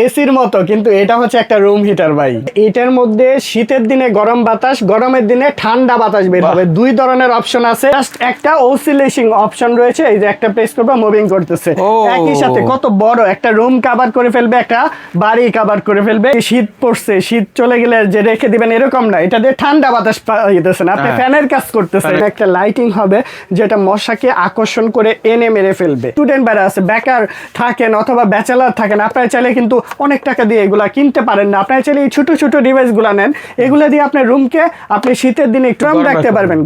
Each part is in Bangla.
এসির মতো, কিন্তু এটা হচ্ছে একটা রুম হিটার ভাই। এটার মধ্যে শীতের দিনে গরম বাতাস, গরমের দিনে ঠান্ডা বাতাস বের হবে। দুই ধরনের অপশন আছে, জাস্ট একটা অসিলেশন অপশন রয়েছে। এই যে একটা প্রেস করবে, মুভিং করতেছে। একই সাথে কত বড় একটা রুম কভার করে ফেলবে, একটা বাড়ি কভার করে ফেলবে। শীত পড়ছে, শীত চলে গেলে যে রেখে দিবেন এরকম না, এটা দিয়ে ঠান্ডা বাতাস পাইতেছেন, আপনি ফ্যানের কাজ করতেছেন। একটা লাইটিং হবে যেটা মশাকে আকর্ষণ করে এনে মেরে ফেলবে। স্টুডেন্ট বাইরে আছে, বেকার থাকেন অথবা ব্যাচেলার থাকেন, আপনারা চাইলে কিন্তু অনেক টাকা দিয়ে এগুলা কিনতে পারেন না। আপনারা চাইলে এই ছোট ছোট ডিভাইস গুলা নেন, এগুলা দিয়ে আপনার রুমকে আপনি শীতের দিনে একটু রাখতে পারবেন।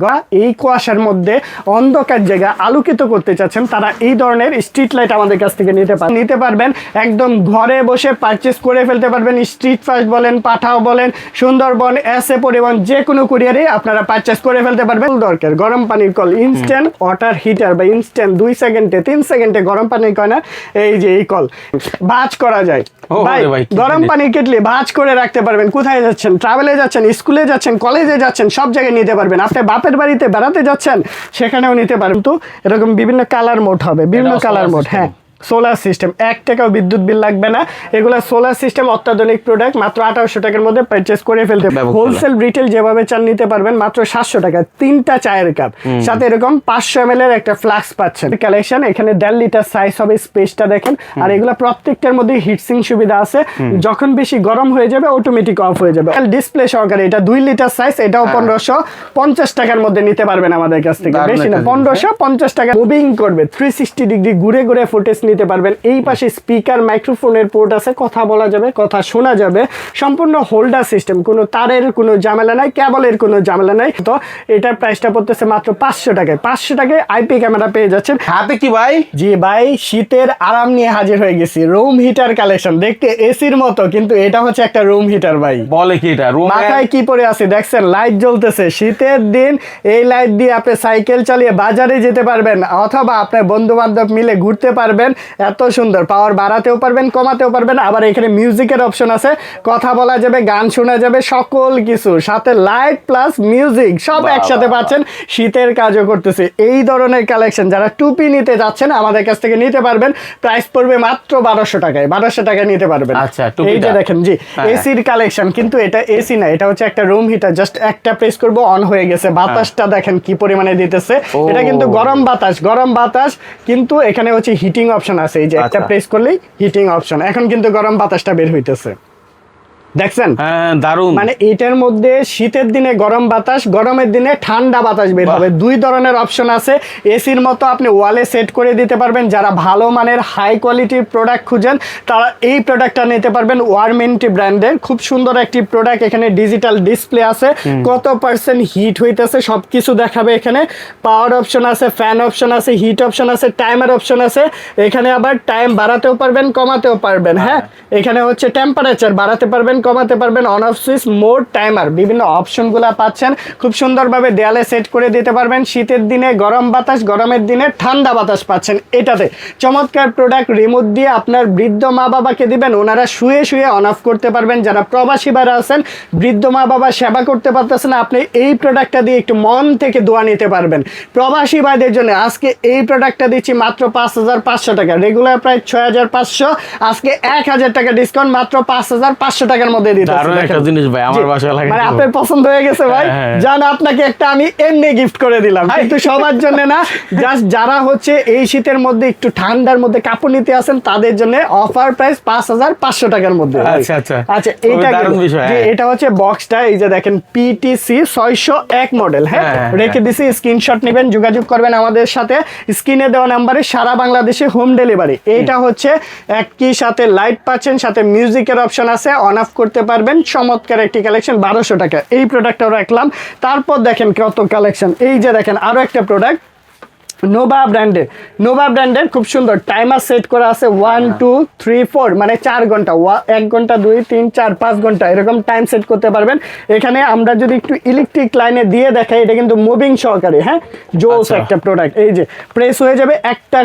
এই কুয়াশার মধ্যে অন্ধকার জায়গা আলোকিত করতে চাচ্ছেন, তারা এই ধরনের স্ট্রিট লাইট আমাদের কাছ থেকে নিতে পারবেন। একদম ঘরে বসে পারচেস করে ফেলতে পারবেন। স্ট্রিট ফাস্ট বলেন, পাঠাও বলেন, সুন্দরবন, এসএ পরিবহন, যে কোনো কুরিয়ারে আপনারা পারচেস করে ফেলতে পারবেন। দরকার গরম পানির কল, ইনস্ট্যান্ট ওয়াটার হিটার বা ইনস্ট্যান্ট 2 সেকেন্ডে 3 সেকেন্ডে গরম পানির কল না, এই যে এই কল ভাঁজ করা যায় ভাই। গরম পানির কেটলি ভাঁজ করে রাখতে পারবেন। কোথায় যাচ্ছেন, ট্রাভেলে যাচ্ছেন, স্কুলে যাচ্ছেন, কলেজে যাচ্ছেন, সব জায়গায় নিতে পারবেন। আপনি বাপের বাড়িতে বেড়াতে যাচ্ছেন, সেখানেও নিতে পারবেন। তো এরকম বিভিন্ন কালার মোড হবে, বিভিন্ন কালার মোড। হ্যাঁ, সোলার সিস্টেম, 1 টাকাও বিদ্যুৎ বিল লাগবে না। এগুলো সোলার সিস্টেম অত্যাধুনিক প্রোডাক্ট, মাত্র 1800 টাকার মধ্যে পারচেজ করে ফেলতে পারবেন। হোলসেল রিটেল যেভাবে চান নিতে পারবেন মাত্র 700 টাকা। 3টা চায়ের কাপ, সাথে এরকম 500 ml এর একটা ফ্লাস্ক পাচ্ছেন। কালেকশন এখানে 1.5 লিটার সাইজ হবে, স্পেসটা দেখেন। আর এগুলো প্রত্যেকটার মধ্যে হিটসিং সুবিধা আছে, যখন বেশি গরম হয়ে যাবে অটোমেটিক অফ হয়ে যাবে। ডিসপ্লে সহকারে, এটা 2 লিটার সাইজ, এটাও 1550 টাকার মধ্যে নিতে পারবেন আমাদের কাছ থেকে। বেশি না, 1550 টাকা। মুভিং করবে, 360 ডিগ্রি ঘুরে ঘুরে ফুটেজ নিতে পারবেন। এই পাশে স্পিকার, মাইক্রোফোনের পোর্ট আছে, কথা বলা যাবে, কথা শোনা যাবে। সম্পূর্ণ হোল্ডার সিস্টেম, কোনো তারের কোনো ঝামেলা নাই, কেবলের কোনো ঝামেলা নাই। তো এটার প্রাইসটা পড়তেছে মাত্র 500 টাকায়। 500 টাকায় আইপি ক্যামেরা পেয়ে যাচ্ছেন হাতে। কি ভাই? জি ভাই, শীতের আরাম নিয়ে হাজির হয়ে গেছি। রুম হিটার কালেকশন, দেখতে এসির মতো, কিন্তু এটা হচ্ছে একটা রুম হিটার ভাই। বলে কি এটা? মাথায় কি পরে আছে দেখছেন, লাইট জ্বলতেছে। শীতের দিন এই লাইট দিয়ে আপনি সাইকেল চালিয়ে বাজারে যেতে পারবেন, অথবা আপনার বন্ধু বান্ধব মিলে ঘুরতে পারবেন। এত সুন্দর, পাওয়ার বাড়াতেও পারবেন, কমাতেও পারবেন। আবার এখানে মিউজিকের অপশন আছে, কথা বলা যাবে, গান শোনা যাবে, সকল কিছু সাথে লাইট প্লাস মিউজিক সব একসাথে পাচ্ছেন। শীতের কাজও করতেছে। এই ধরনের কালেকশন যারা টুপি নিতে যাচ্ছেন আমাদের কাছ থেকে নিতে পারবেন। প্রাইস পড়বে মাত্র 1200 টাকায়। 1200 টাকায় নিতে পারবেন। আচ্ছা, এই যে দেখেন, জি এসির কালেকশন, কিন্তু এটা এসি না, এটা হচ্ছে একটা রুম হিটার। জাস্ট একটা প্রেস করব, অন হয়ে গেছে। বাতাসটা দেখেন কি পরিমাণে দিতেছে। এটা কিন্তু গরম বাতাস, গরম বাতাস, কিন্তু এখানে হচ্ছে হিটিং অপশন আছে। এই যে একটা প্রেস করলেই হিটিং অপশন। এখন কিন্তু গরম বাতাসটা বের হইতেছে, দেখছেন? দারুণ। মানে এটার মধ্যে শীতের দিনে গরম বাতাস, গরমের দিনে ঠান্ডা বাতাস বের হবে। 2 ধরনের অপশন আছে। এসির মতো আপনি ওয়ালে সেট করে দিতে পারবেন। যারা ভালো মানের হাই কোয়ালিটির প্রোডাক্ট খুঁজেন তারা এই প্রোডাক্টটা নিতে পারবেন। ওয়ারমেন্টি ব্র্যান্ডের খুব সুন্দর একটি প্রোডাক্ট। এখানে ডিজিটাল ডিসপ্লে আছে, কত পার্সেন্ট হিট হইতেছে সবকিছু দেখাবে। এখানে পাওয়ার অপশন আছে, ফ্যান অপশন আছে, হিট অপশন আছে, টাইমার অপশন আছে। এখানে আবার টাইম বাড়াতেও পারবেন, কমাতেও পারবেন। হ্যাঁ, এখানে হচ্ছে টেম্পারেচার বাড়াতে পারবেন, কমাতে পারবেন, on off switch, mode, timer, বিভিন্ন অপশনগুলো পাচ্ছেন। খুব সুন্দরভাবে দেয়ালে সেট করে দিতে পারবেন। শীতের দিনে গরম বাতাস, গরমের দিনে ঠান্ডা বাতাস পাচ্ছেন এটাতে। চমৎকার প্রোডাক্ট। রিমোট দিয়ে আপনার বৃদ্ধ মা বাবাকে দিবেন, ওনারা শুয়ে শুয়ে অন অফ করতে পারবেন। যারা প্রবাসী ভাইরা আছেন, বৃদ্ধ মা বাবা সেবা করতে পারতেছেন, আপনি এই প্রোডাক্টটা দিয়ে একটু মন থেকে দোয়া নিতে পারবেন। প্রবাসী ভাইদের জন্য আজকে এই প্রোডাক্টটা দিচ্ছি মাত্র 5500 টাকা। রেগুলার প্রাইস 6500, আজকে 1000 টাকা ডিসকাউন্ট, মাত্র 5500 টাকার মধ্যে দিতে। একটা জিনিস ভাই আমার বাসায় লাগে, মানে আপনার পছন্দ হয়ে গেছে ভাই, জান আপনাকে একটা আমি এমনি গিফট করে দিলাম, কিন্তু সবার জন্য না। জাস্ট যারা হচ্ছে এই শীতের মধ্যে একটু ঠান্ডার মধ্যে কাপড় নিতে আসেন তাদের জন্য অফার প্রাইস 5500 টাকার মধ্যে। আচ্ছা আচ্ছা আচ্ছা, এটা হচ্ছে বক্সটা। এই যে দেখেন, পিটিসি 601 মডেল। হ্যাঁ, রেখে দিছি, স্ক্রিনশট নেবেন, যোগাযোগ করবেন আমাদের সাথে। স্ক্রিনে দেওয়া নাম্বারে সারা বাংলাদেশে হোম ডেলিভারি। এইটা হচ্ছে একই সাথে লাইট পাচ্ছেন, সাথে মিউজিকের অপশন আছে, অন অফ করতে পারবেন। চমৎকার একটি কালেকশন, 1200 টাকা। এই প্রোডাক্টটাও রাখলাম। তারপর দেখেন কত কালেকশন। এই যে দেখেন আরো একটা প্রোডাক্ট, নোভা ব্র্যান্ডের খুব সুন্দর টাইমার সেট করা আছে। 1 2 3 4 মানে 4 ঘন্টা, 1 ঘন্টা 2 3 4 5 ঘন্টা এরকম টাইম সেট করতে পারবেন। এখানে আমরা যদি একটু ইলেকট্রিক লাইনে দিয়ে দেখাই, এটা কিন্তু মুভিং সহকারে। হ্যাঁ, জোস একটা প্রোডাক্ট। এই যে প্রেস হয়ে যাবে, একটা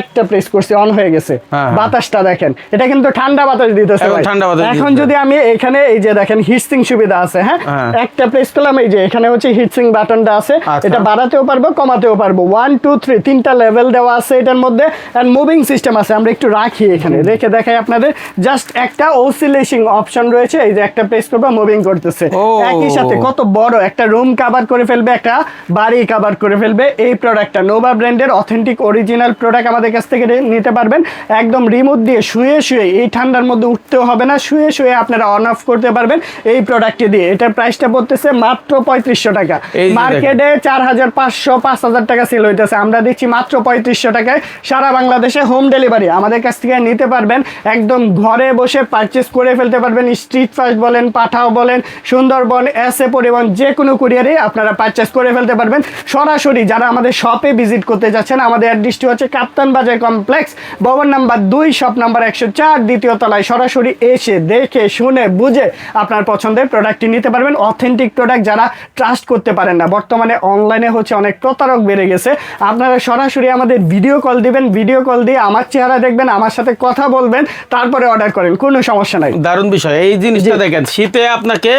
একটা প্রেস করছি অন হয়ে গেছে, হ্যাঁ। বাতাসটা দেখেন, এটা কিন্তু ঠান্ডা বাতাস দিতেছে এখন ভাই। ঠান্ডা বাতাস এখন দিতেছে। যদি আমি এখানে এই যে দেখেন হিটসিং সুবিধা আছে, হ্যাঁ হ্যাঁ। একটা প্রেস করলাম, এই যে এখানে হচ্ছে হিটসিং বাটনটা আছে, আচ্ছা। এটা বাড়াতেও পারবো কমাতেও পারবো, 1 2 3 তিনটা লেভেল দেওয়া আছে এটার মধ্যে, এন্ড মুভিং সিস্টেম আছে। আমরা একটু রাখি এখানে রেখে দেখাই আপনাদের, জাস্ট একটা অসিলেশন অপশন রয়েছে, এই যে একটা প্রেস করবো মুভিং করতেছে, ও। একই সাথে কত বড় একটা রুম কভার করে ফেলবে, একটা বাড়ি কভার করে ফেলবে। এই প্রোডাক্টটা নোভা ব্র্যান্ডের অথেন্টিক অরিজিনাল প্রোডাক্ট আমাদের কাছ থেকে নিতে পারবেন একদম রিমোট দিয়ে, শুয়ে শুয়ে, এই ঠান্ডার মধ্যে উঠতেও হবে না, শুয়ে শুয়ে আপনারা অন অফ করতে পারবেন এই প্রোডাক্টটি দিয়ে। এটার প্রাইসটা পড়তেছে মাত্র 3500 টাকা, এই যে মার্কেটে 4500 5000 টাকা সেল হইতেছে, আমরা দিচ্ছি মাত্র 3500 টাকায় সারা বাংলাদেশে হোম ডেলিভারি আমাদের কাছ থেকে নিতে পারবেন, একদম ঘরে বসে পারচেস করে ফেলতে পারবেন। স্ট্রিট ফাস্ট বলেন, পাঠাও বলেন, সুন্দরবন, এসএ পরিবহন, যে কোনো কুরিয়ারে আপনারা পারচেস করে ফেলতে পারবেন। সরাসরি যারা আমাদের শপে ভিজিট করতে যাচ্ছেন, আমাদের অ্যাড্রেসটি হচ্ছে কাপ্তান বাজার কমপ্লেক্স, ভবন নাম্বার 2, শপ নাম্বার 104, দ্বিতীয় তলায়। সরাসরি এসে দেখে শুনে বুঝে আপনার পছন্দের প্রোডাক্টটি নিতে পারবেন। অথেন্টিক প্রোডাক্ট যারা ট্রাস্ট করতে পারেন না, বর্তমানে অনলাইনে হচ্ছে অনেক প্রতারক বেড়ে গেছে, আপনারা সরাসরি আমাদের ভিডিও কল দিবেন, ভিডিও কল দিয়ে আমার চেহারা দেখবেন, আমার সাথে কথা বলবেন, তারপরে অর্ডার করেন, কোনো সমস্যা নাই। দারুণ বিষয় এই জিনিসটা দেখেন, শীতে আপনাকে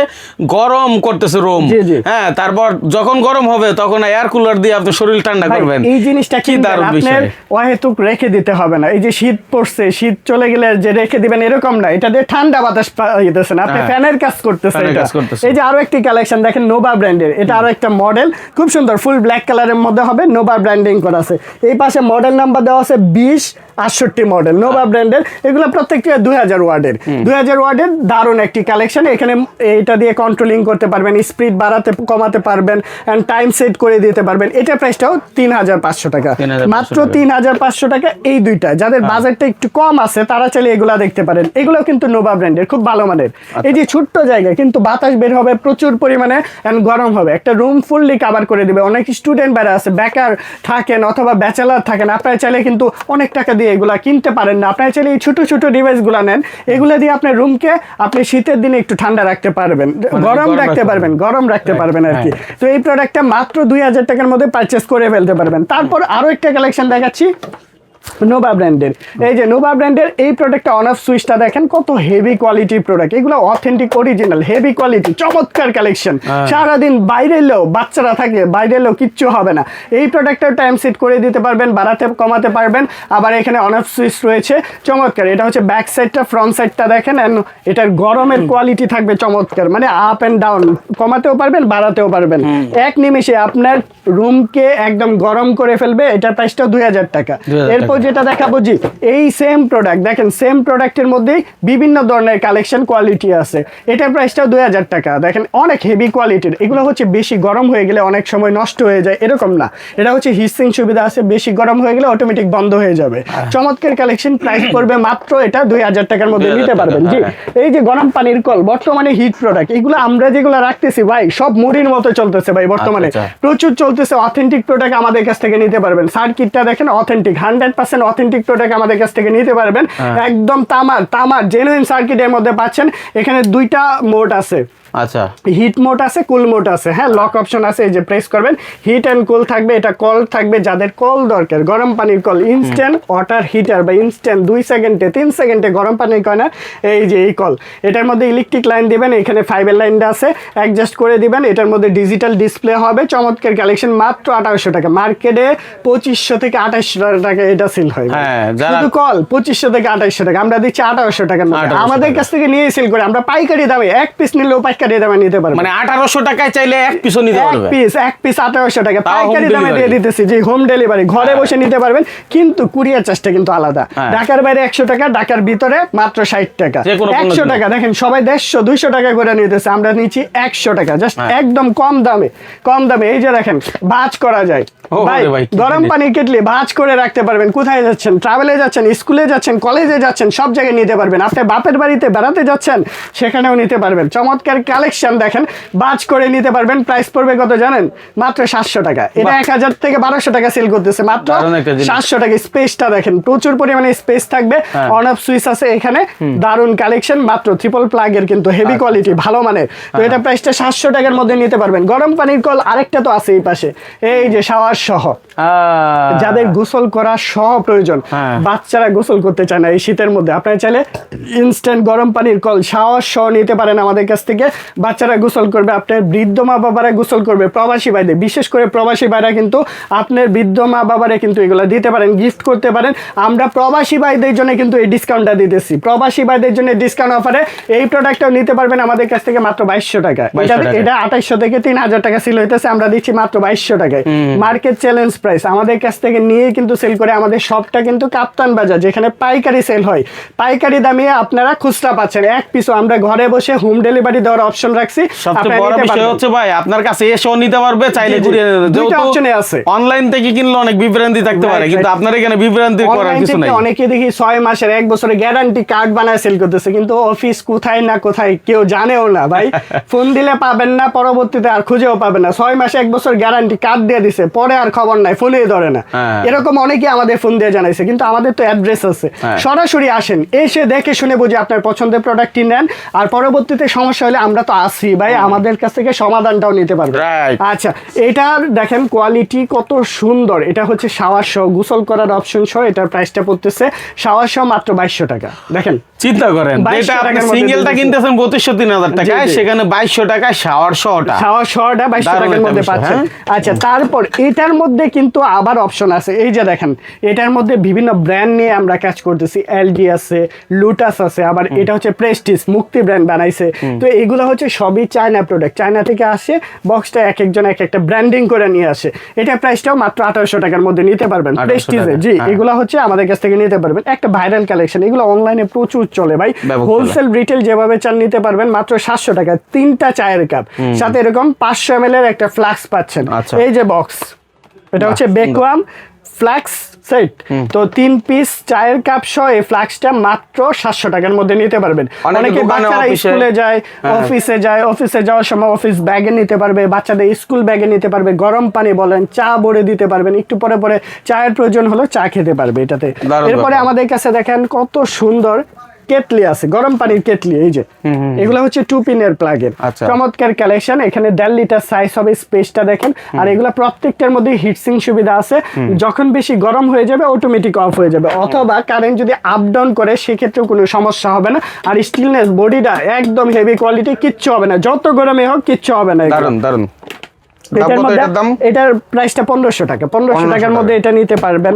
গরম করতেছে রুম, জি, জি। হ্যাঁ, তারপর যখন গরম হবে তখন এয়ার কুলার দিয়ে আপনি শরীর ঠান্ডা ভাই, করবেন। এই জিনিসটা কি দারুণ আপনার বিষয়। অহেতুক রেখে দিতে হবে না। এই যে শীত পড়ছে, শীত চলে গেলে যে রেখে দিবেন এরকম না, এটা দিয়ে ঠান্ডা বাতাস পাইতেছেন আপনি, হ্যাঁ। ফ্যানের কাজ করতেছে ফ্যানের এটা। কাজ করতেছে। এই যে আরো একটি কালেকশন দেখেন নোভা ব্র্যান্ডের, এটা আরো একটা মডেল, খুব সুন্দর ফুল ব্ল্যাক কালারের মধ্যে হবে, নোভা ব্র্যান্ডিং করা আছে। এই পাশে মডেল নাম্বার দেওয়া আছে 2068 মডেল, নোভা ব্র্যান্ডের। এগুলো প্রত্যেকটা 2000 ওয়াটের, 2000 ওয়াটের দারুণ একটি কালেকশন। এখানে এটা দিয়ে কন্ট্রোলিং করতে পারবেন, স্পিড বাড়াতে কমাতে পারবেন, এন্ড টাইম সেট করে দিতে পারবেন। এটা প্রাইসটাও 3500 টাকা, 3500 মাত্র টাকা। 3500 টাকা। এই দুইটা যাদের বাজেটটা একটু কম আছে তারা চাইলে এগুলা দেখতে পারেন, এগুলো কিন্তু নোভা ব্র্যান্ডের, খুব ভালো মানের। এই যে ছোট্ট জায়গা কিন্তু বাতাস বের হবে প্রচুর পরিমাণে, এন্ড গরম হবে, একটা রুম ফুললি কভার করে দিবে। অনেক স্টুডেন্ট বাইরে আছে, বেকার থাকেন অথবা ব্যাচেলার থাকেন, আপনারা চাইলে কিন্তু অনেক টাকা দিয়ে এগুলা কিনতে পারেন না, আপনারা চাইলে এই ছোট ছোট ডিভাইসগুলো নেন, এগুলো দিয়ে আপনার রুমকে আপনি শীতের দিনে একটু ঠান্ডা রাখতে পারবেন, গরম রাখতে পারবেন, গরম রাখতে পারবেন আর কি। তো এই প্রোডাক্টটা মাত্র 2000 টাকার মধ্যে পারচেস করে ফেলতে পারবেন। তারপর আরো একটা কালেকশন দেখাচ্ছি নোভা ব্র্যান্ডের। এই যে নোভা ব্র্যান্ডের এই প্রোডাক্টটা অন অফ সুইচটা দেখেন, কত হেভি কোয়ালিটির প্রোডাক্ট, এগুলো অথেন্টিক অরিজিনাল হেভি কোয়ালিটি, চমৎকার কালেকশন। সারাদিন বাইরে এলেও, বাচ্চারা থাকে বাইরে এলেও কিচ্ছু হবে না। এই প্রোডাক্টটার টাইম সেট করে দিতে পারবেন, বাড়াতে কমাতে পারবেন। আবার এখানে অন অফ সুইচ রয়েছে, চমৎকার। এটা হচ্ছে ব্যাক সাইডটা, ফ্রন্ট সাইডটা দেখেন, এন্ড এটার গরমের কোয়ালিটি থাকবে চমৎকার, মানে আপ এন্ড ডাউন কমাতেও পারবেন, বাড়াতেও পারবেন। এক নিমেষে আপনার রুমকে একদম গরম করে ফেলবে। এটার প্রাইসটাও 2000 টাকা। 2000 এরপর যেটা দেখাবো, জি এই সেম প্রোডাক্ট দেখেন, সেম প্রোডাক্টের মধ্যেই বিভিন্ন ধরনের কালেকশন কোয়ালিটি আছে। এটার প্রাইসটাও 2000 টাকা। দেখেন অনেক হেভি কোয়ালিটির, এগুলো হচ্ছে বেশি গরম হয়ে গেলে অনেক সময় নষ্ট হয়ে যায়, এরকম না, এটা হচ্ছে হিটসিং সুবিধা আছে, বেশি গরম হয়ে গেলে অটোমেটিক বন্ধ হয়ে যাবে। চমৎকার কালেকশন, প্রাইস পড়বে মাত্র এটা 2000 টাকার মধ্যে নিতে পারবেন। জি এই যে গরম পানির কল, বর্তমানে হিট প্রোডাক্ট, এগুলো আমরা যেগুলো রাখতেছি ভাই সব মুড়ির মতো চলতেছে ভাই, বর্তমানে প্রচুর চলতেছে। অথেন্টিক প্রোডাক্ট আমাদের কাছ থেকে নিতে পারবেন। সার্কিটটা দেখেন অথেন্টিক, 100% অথেন্টিক প্রোডাক্ট আমাদের কাছ থেকে নিতে পারবেন। একদম তামার জেনুইন সার্কিটের মধ্যে পাচ্ছেন। এখানে দুইটা মোড আছে, আচ্ছা, হিট মোড আছে, কুল মোড আছে, হ্যাঁ লক অপশন আছে, এই যে প্রেস করবেন হিট এন্ড কুল থাকবে। এটা কল থাকবে যাদের কল দরকার, গরম পানির কল, ইনস্ট্যান্ট ওয়াটার হিটার বা ইনস্ট্যান্ট 2 সেকেন্ডে 3 সেকেন্ডে গরম পানির কয়না, এই যে এই কল। এটার মধ্যে ইলেকট্রিক লাইন দিবেন, এখানে ফাইবার লাইনটা আছে, অ্যাডজাস্ট করে দিবেন। এটার মধ্যে ডিজিটাল ডিসপ্লে হবে। চমৎকার কালেকশন, মাত্র 2800 টাকা। মার্কেটে 2500 থেকে 2800 টাকা এটা সেল হয়। শুধু কল 2500 থেকে 2800 টাকা, আমরা দিচ্ছি 2800 টাকা। আমাদের কাছ থেকে নিয়ে সেল করে আমরা পাইকারি দামে, এক পিস নিলেও পাইকারি দামে নিতে পারবেন। মানে 1800 টাকায় চাইলে এক পিসও নিতে পারবে, এক পিস 1800 টাকা পাইকারি দামে দিয়ে দিতেছি। যে হোম ডেলিভারি, ঘরে বসে নিতে পারবেন, কিন্তু কুরিয়ার চার্জটা কিন্তু আলাদা। ঢাকার বাইরে 100 টাকা, ঢাকার ভিতরে মাত্র 60 টাকা। 100 টাকা দেখেন, সবাই 150 200 টাকা করে নিতেছে, আমরা নিচ্ছি 100 টাকা, জাস্ট একদম কম দামে। এই যে দেখেন ভাঁজ করা যায় ভাই, গরম পানি কেটলি ভাঁজ করে রাখতে পারবেন। কোথায় যাচ্ছেন, ট্রাভেলে যাচ্ছেন, স্কুলে যাচ্ছেন, কলেজে যাচ্ছেন, সব জায়গায় নিতে পারবেন। আপনি বাপের বাড়িতে বেড়াতে যাচ্ছেন, সেখানেও নিতে পারবেন। চমৎকার কালেকশন দেখেন, বাজ করে নিতে পারবেন। প্রাইস পড়বে কত জানেন? মাত্র 700 টাকা। এটা 1000 থেকে 1200 টাকা সেল করতেছে, মাত্র 700 টাকা। স্পেসটা দেখেন, প্রচুর পরিমাণে স্পেস থাকবে, অন অফ সুইচ আছে এখানে, দারুন কালেকশন, মাত্র ট্রিপল প্লাগের কিন্তু হেভি কোয়ালিটি, ভালো মানের। তো এটা প্রাইসটা 700 টাকার মধ্যে নিতে পারবেন। গরম পানির কল আরেকটা তো আছে এই পাশে, এই যে শাওয়ার সহ, যাদের গোসল করা সহ প্রয়োজন, বাচ্চারা গোসল করতে চায় না এই শীতের মধ্যে, আপনারা চাইলে ইনস্ট্যান্ট গরম পানির কল শাওয়ার সহ নিতে পারেন আমাদের কাছ থেকে। বাচ্চারা গোসল করবে, আপনার বৃদ্ধ মা বাবারা গোসল করবে, প্রবাসী ভাইদের, বিশেষ করে প্রবাসী ভাইরা কিন্তু আপনার বৃদ্ধ মা বাবারা কিন্তু এগুলো দিতে পারেন, গিফট করতে পারেন। আমরা প্রবাসী ভাইদের জন্য কিন্তু এই ডিসকাউন্টটা দিতেছি, প্রবাসী ভাইদের জন্য ডিসকাউন্ট অফারে এই প্রোডাক্টটাও নিতে পারবেন আমাদের কাছ থেকে মাত্র 2200 টাকা। এটা 2800 থেকে 3000 টাকা সেল হইতেছে, আমরা দিচ্ছি মাত্র 2200 টাকায়। মার্কেট চ্যালেঞ্জ প্রাইস, আমাদের কাছ থেকে নিয়ে কিন্তু সেল করে। আমাদের শপটা কিন্তু কাপ্তান বাজার, যেখানে পাইকারি সেল হয়, পাইকারি দামে আপনারা খুচরা পাচ্ছেন। এক পিসও আমরা ঘরে বসে হোম ডেলিভারি দেওয়ার অপশন রাখছি। সবচেয়ে বড় বিষয় হচ্ছে ভাই, আপনার কাছে এসেও নিতে পারবে, চাইলে ঘুরিয়ে দুটো অপশনে আছে। অনলাইন থেকে কিনলে অনেক বিভ্রান্তি থাকতে পারে, কিন্তু আপনার এখানে বিভ্রান্তি করার কিছু নাই। অনেকে দেখি 6 মাসের 1 বছরের গ্যারান্টি কার্ড বানায় সেল করতেছে, কিন্তু অফিস কোথায় না কোথায় কেউ জানেও না ভাই। ফোন দিলে পাবেন না, পরবর্তীতে আর খুঁজেও পাবেন না। 6 মাসে 1 বছর গ্যারান্টি কার্ড দিয়ে দিছে, পরে আর খবর নাই, ফোনেই ধরে না। এরকম অনেকে আমাদের ফোন দিয়ে জানাইছে, কিন্তু আমাদের তো অ্যাড্রেস আছে, সরাসরি আসেন, এসে দেখে শুনে বুঝে আপনার পছন্দের প্রোডাক্টটি নেন। আর পরবর্তীতে সমস্যা হলে আমরা তো আসি ভাই, আমাদের কাছ থেকে সমাধানটাও নিতে পারবেন। আচ্ছা, এটার দেখেন কোয়ালিটি কত সুন্দর। এটা হচ্ছে শাওয়ার সহ, গোসল করার অপশন সহ। এটার প্রাইসটা পড়তেছে শাওয়ার সহ মাত্র 2200 টাকা। দেখেন, চিন্তা করেন, এটা আপনি সিঙ্গেলটা কিনতেছেন 3200-3000 টাকায়, সেখানে 2200 টাকায় শাওয়ার সহটা, শাওয়ার সহটা 2200 টাকার মধ্যে পাচ্ছেন। আচ্ছা, তারপর এটার মধ্যে কিন্তু আবার অপশন আছে। এই যে দেখেন, এটার মধ্যে বিভিন্ন ব্র্যান্ড নিয়ে আমরা কাজ করতেছি। এলজি আছে, লুটাস আছে, আবার এটা হচ্ছে প্রেস্টিজ, মুক্তি ব্র্যান্ড বানাইছে। তো এগুলো হচ্ছে সবই চায়না প্রোডাক্ট, চায়না থেকে আসে। বক্সটা এক একজন এক একটা ব্র্যান্ডিং করে নিয়ে আসে। এটা প্রাইসটাও মাত্র 1800 টাকার মধ্যে নিতে পারবেন প্রেস্টিজে। জি, এগুলো হচ্ছে আমাদের কাছ থেকে নিতে পারবেন। একটা ভাইরাল কালেকশন, এগুলো অনলাইনে প্রচুর চলে ভাই। হোলসেল রিটেল যেভাবে চান নিতে পারবেন মাত্র 700 টাকা। 3টা চায়ের কাপ, সাথে এরকম 500 ml এর একটা ফ্লাক্স পাচ্ছেন। এই যে বক্স, এটা হচ্ছে বেকুয়াম ফ্লাক্স সেট। তো 3 পিস চায়ের কাপ সহ এই ফ্লাক্সটা মাত্র 700 টাকার মধ্যে নিতে পারবেন। অনেকে বাচ্চারা স্কুলে যায়, অফিসে যায়, অফিসে যাওয়ার সময় অফিস ব্যাগে নিতে পারবে, বাচ্চাদের স্কুল ব্যাগে নিতে পারবে, গরম পানি বলেন, চা ভরে দিতে পারবেন, একটু পরে পরে চায়ের প্রয়োজন হলো চা খেতে পারবে এটাতে। এরপরে আমাদের কাছে দেখেন কত সুন্দর কেটলি আছে, গরম পানির কেটলি। এই যে এগুলো হচ্ছে 2 পিনের প্লাগের, চমৎকার কালেকশন। এখানে 1.5 লিটার সাইজ হবে, স্পেসটা দেখেন। আর এগুলো প্রত্যেকটার মধ্যে হিটসিং সুবিধা আছে, যখন বেশি গরম হয়ে যাবে অটোমেটিক অফ হয়ে যাবে, অথবা কারেন্ট যদি আপ ডাউন করে সেক্ষেত্রেও কোনো সমস্যা হবে না। আর স্টিলনেস বডিটা একদম হেভি কোয়ালিটি, কিচ্ছু হবে না, যত গরমে হোক কিচ্ছু হবে না। দারুন। এটার প্রাইসটা 1500 টাকা। 1500 টাকার মধ্যে এটা নিতে পারবেন।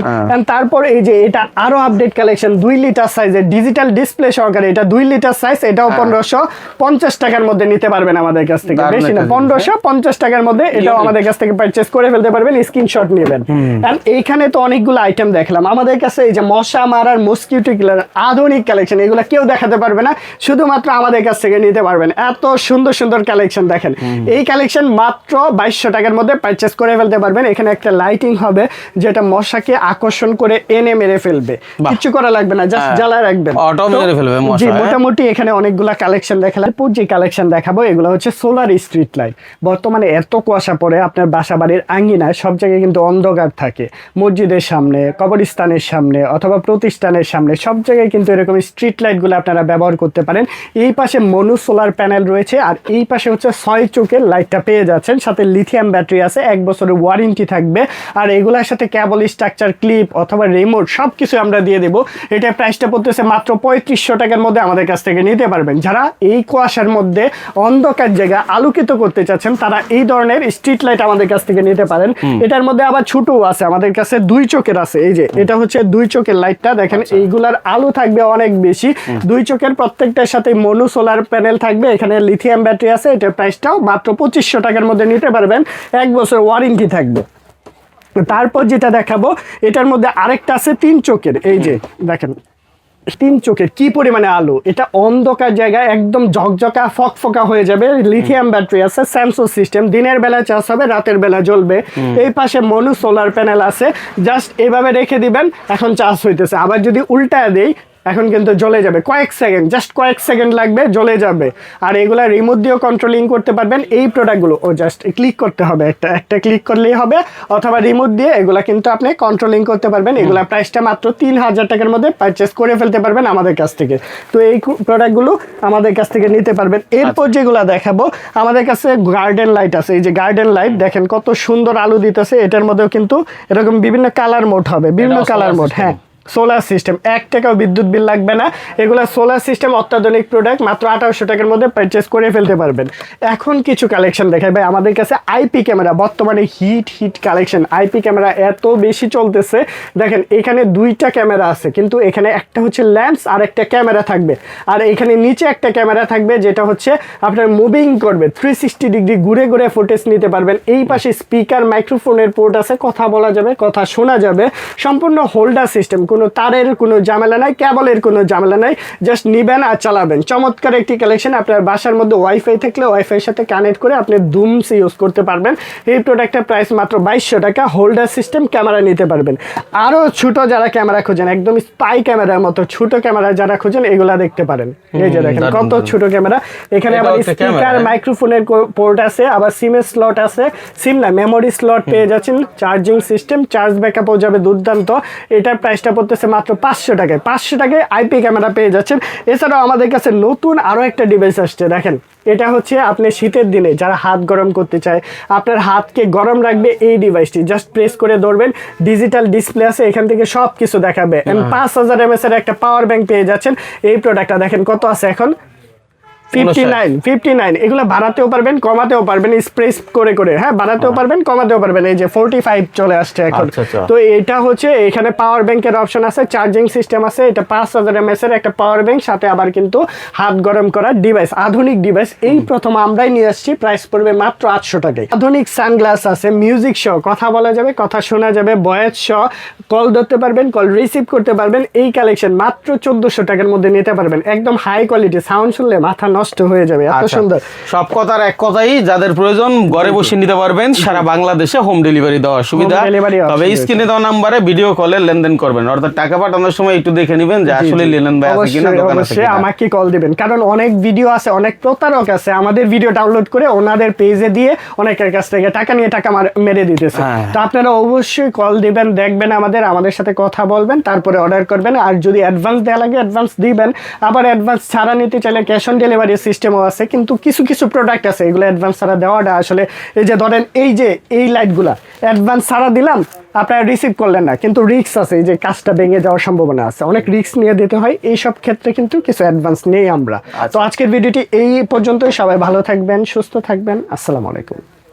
তারপর এই যে এটা আরো আপডেট কালেকশন, 2 লিটার সাইজের ডিজিটাল ডিসপ্লে সহকারে, এটা 2 লিটার সাইজ, এটাও 1550 টাকার মধ্যে নিতে পারবেন আমাদের কাছ থেকে। বেশি না, 1550 টাকার মধ্যে এটাও আমাদের কাছ থেকে পারচেজ করে ফেলতে পারবেন, স্ক্রিনশট নেবেন। আর এইখানে তো অনেকগুলো আইটেম দেখলাম আমাদের কাছে। এই যে মশা মারার মসকিউটো কিলার আধুনিক কালেকশন, এগুলো কেউ দেখাতে পারবে না, শুধুমাত্র আমাদের কাছ থেকে নিতে পারবেন। এত সুন্দর সুন্দর কালেকশন দেখেন। এই কালেকশন মাত্র 2200 টাকার মধ্যে পারচেজ করে ফেলতে পারবেন। এখানে একটা লাইটিং হবে যেটা মশাকে আকর্ষণ করে এনে মেরে ফেলবে, কিছু করা লাগবে না, জাস্ট জ্বালায় রাখবেন, অটো মেরে ফেলবে মশা। জি, মোটামুটি এখানে অনেকগুলা কালেকশন দেখালাম। যে কালেকশন দেখাবো এগুলো হচ্ছে সোলার স্ট্রিট লাইট। বর্তমানে এত কুয়াশা পড়ে, আপনার বাসা বাড়ির আঙ্গিনায় সব জায়গায় কিন্তু অন্ধকার থাকে, মসজিদের সামনে, কবরস্থানের সামনে, অথবা প্রতিষ্ঠানের সামনে, সব জায়গায় কিন্তু এরকম স্ট্রিট লাইটগুলো আপনারা ব্যবহার করতে পারেন। এই পাশে মনু সোলার প্যানেল রয়েছে, আর এই পাশে হচ্ছে 6 চোখের লাইটটা পেয়ে যাচ্ছেন, সাথে লিথিয়াম ব্যাটারি আছে, 1 বছরের ওয়ারেন্টি থাকবে। আর এগুলোর সাথে কেবল স্ট্রাকচার, ক্লিপ অথবা রিমোট সবকিছু আমরা দিয়ে দেবো। এটা প্রাইসটা পড়তেছে মাত্র 3500 টাকার মধ্যে আমাদের কাছ থেকে নিতে পারবেন। যারা এই কুয়াশার মধ্যে অন্ধকার জায়গা আলোকিত করতে চাচ্ছেন, তারা এই ধরনের স্ট্রিট লাইট আমাদের কাছ থেকে নিতে পারেন। এটার মধ্যে আবার ছোটও আছে, আমাদের কাছে 2 চোখের আছে। এই যে এটা হচ্ছে 2 চোখের লাইটটা দেখেন, এইগুলার আলো থাকবে অনেক বেশি। 2 চোখের প্রত্যেকটার সাথে মনু সোলার প্যানেল থাকবে, এখানে লিথিয়াম ব্যাটারি আছে। এটার প্রাইসটাও মাত্র 2500 টাকার মধ্যে নিতে পারবেন, 1 বছর ওয়ারেন্টি থাকবে। তারপর যেটা দেখাবো, এটার মধ্যে আরেকটা আছে 3 চোখের। এই যে দেখেন 3 চোখের কি পরিমাণে আলো, এটা অন্ধকার জায়গায় একদম ঝকঝকা ফকফকা হয়ে যাবে। লিথিয়াম ব্যাটারি আছে, সেন্সর সিস্টেম, দিনের বেলা চার্জ হবে, রাতের বেলা জ্বলবে। এই পাশে মনু সোলার প্যানেল আছে, জাস্ট এভাবে রেখে দিবেন, এখন চার্জ হইতেছে। আবার যদি উল্টা দেই এখন কিন্তু জ্বলে যাবে কয়েক সেকেন্ড, জাস্ট কয়েক সেকেন্ড লাগবে, জ্বলে যাবে। আর এগুলা রিমোট দিয়েও কন্ট্রোলিং করতে পারবেন। এই প্রোডাক্টগুলো জাস্ট ক্লিক করতে হবে, একটা ক্লিক করলেই হবে, অথবা রিমোট দিয়ে এগুলা কিন্তু আপনি কন্ট্রোলিং করতে পারবেন। এগুলা প্রাইসটা মাত্র 3000 টাকার মধ্যে পারচেস করে ফেলতে পারবেন আমাদের কাছ থেকে। তো এই প্রোডাক্টগুলো আমাদের কাছ থেকে নিতে পারবেন। এরপর যেগুলো দেখাবো, আমাদের কাছে গার্ডেন লাইট আছে। এই যে গার্ডেন লাইট দেখেন কত সুন্দর আলো দিতেছে। এটার মধ্যেও কিন্তু এরকম বিভিন্ন কালার মোড হবে, বিভিন্ন কালার মোড। হ্যাঁ, সোলার সিস্টেম, 1 টাকাও বিদ্যুৎ বিল লাগবে না। এগুলো সোলার সিস্টেম অত্যাধুনিক প্রোডাক্ট, মাত্র 2800 টাকার মধ্যে পারচেস করে ফেলতে পারবেন। এখন কিছু কালেকশন দেখাই ভাই, আমাদের কাছে আইপি ক্যামেরা বর্তমানে হিট কালেকশন। আইপি ক্যামেরা এত বেশি চলতেছে, দেখেন এখানে 2টা ক্যামেরা আছে, কিন্তু এখানে একটা হচ্ছে লেন্স আর একটা ক্যামেরা থাকবে, আর এখানে নিচে একটা ক্যামেরা থাকবে যেটা হচ্ছে আপনার মুভিং করবে, 360 ডিগ্রি ঘুরে ঘুরে ফুটেজ নিতে পারবেন। এই পাশে স্পিকার, মাইক্রোফোনের পোর্ট আছে, কথা বলা যাবে, কথা শোনা যাবে। সম্পূর্ণ হোল্ডার সিস্টেম, কোনো তারের কোনো ঝামেলা নাই, কেবলের কোনো ঝামেলা নাই, জাস্ট নিবেন আর চালাবেন। চমৎকার একটি কালেকশন। আপনার বাসার মধ্যে ওয়াইফাই থাকলে ওয়াইফাইয়ের সাথে কানেক্ট করে আপনি ধুমসে ইউজ করতে পারবেন। এই প্রোডাক্টের প্রাইস মাত্র 2200 টাকা। হোল্ডার সিস্টেম ক্যামেরা নিতে পারবেন। আরও ছোট যারা ক্যামেরা খোঁজেন, একদম স্পাই ক্যামেরার মতো ছোট ক্যামেরা যারা খোঁজেন, এগুলা দেখতে পারেন। এই যে দেখেন কত ছোট ক্যামেরা। এখানে আবার স্পিকার, মাইক্রোফোনের পোর্ট আছে, আবার সিমের স্লট আছে, সিম না মেমোরি স্লট পেয়ে যাচ্ছেন, চার্জিং সিস্টেম, চার্জ ব্যাকআপও যাবে দুর্দান্ত। এটার প্রাইসটা পড়তেছে মাত্র 500 টাকায়। 500 টাকায় আইপি ক্যামেরা পেয়ে যাচ্ছেন। এছাড়াও আমাদের কাছে নতুন আরও একটা ডিভাইস আসছে, দেখেন এটা হচ্ছে আপনি শীতের দিনে যারা হাত গরম করতে চায়, আপনার হাতকে গরম রাখবে এই ডিভাইসটি। জাস্ট প্রেস করে ধরবেন, ডিজিটাল ডিসপ্লে আছে, এখান থেকে সব কিছু দেখাবে। 5000 mAh এর একটা পাওয়ার ব্যাংক পেয়ে যাচ্ছেন। এই প্রোডাক্টটা দেখেন কত আছে এখন, 59। এগুলো বাড়াতেও পারবেন, কমাতেও পারবেন, স্প্রেস করে করে। হ্যাঁ, বাড়াতেও পারবেন, কমাতেও পারবেন। এই যে 45 চলে আসছে এখন। তো এটা হচ্ছে এখানে পাওয়ার ব্যাংকের অপশন আছে, চার্জিং সিস্টেম আছে। এটা 5000 mAh এর একটা পাওয়ার ব্যাংক, সাথে আবার কিন্তু হাত গরম করার ডিভাইস, আধুনিক ডিভাইস। এই প্রথম আমরাই নিয়ে আসছি, প্রাইস পড়বে মাত্র 800 টাকায়। আধুনিক সানগ্লাস আছে, মিউজিক সহ, কথা বলা যাবে, কথা শোনা যাবে, ভয়েস সহ, কল ধরতে পারবেন, কল রিসিভ করতে পারবেন। এই কালেকশন মাত্র 1400 টাকার মধ্যে নিতে পারবেন। একদম হাই কোয়ালিটি, সাউন্ড শুনলে মাথা নষ্ট হয়ে যাবে, এত সুন্দর। সব কথার এক কথাই, যাদের প্রয়োজন ঘরে বসে নিতে পারবেন, সারা বাংলাদেশে হোম ডেলিভারি দেওয়ার সুবিধা। তবে স্ক্রিনে দেওয়া নাম্বারে ভিডিও কলে লেনদেন করবেন, অর্থাৎ টাকা পাঠানোর সময় একটু দেখে নেবেন যে আসলে লেনদেন ভাই আছে কিনা, দোকান আছে কিনা। আমাকে কল দিবেন, কারণ অনেক ভিডিও আছে, অনেক প্রতারক আছে আমাদের ভিডিও ডাউনলোড করে ওনাদের পেজে দিয়ে অনেকের কাছ থেকে টাকা নিয়ে টাকা মেরে দিতেছে। তো আপনারা অবশ্যই কল দিবেন, দেখবেন আমাদের সাথে কথা বলবেন, তারপরে অর্ডার করবেন। আর যদি অ্যাডভান্স দেওয়া লাগে অ্যাডভান্স দিবেন। আবার অ্যাডভান্স ছাড়া নিতে চাইলে ক্যাশ অন ডেলিভারি সিস্টেমও আছে, কিন্তু কিছু প্রোডাক্ট আছে এগুলো অ্যাডভান্স ছাড়া দেওয়াটা আসলে, এই যে ধরেন এই লাইটগুলা অ্যাডভান্স ছাড়া দিলাম, আপনারা রিসিভ করলেন না, কিন্তু রিস্ক আছে, এই যে কাজটা ভেঙে যাওয়ার সম্ভাবনা আছে, অনেক রিস্ক নিয়ে দিতে হয়। এই সব ক্ষেত্রে কিন্তু কিছু অ্যাডভান্স নেই আমরা। তো আজকের ভিডিওটি এই পর্যন্তই। সবাই ভালো থাকবেন, সুস্থ থাকবেন। আসসালামু আলাইকুম।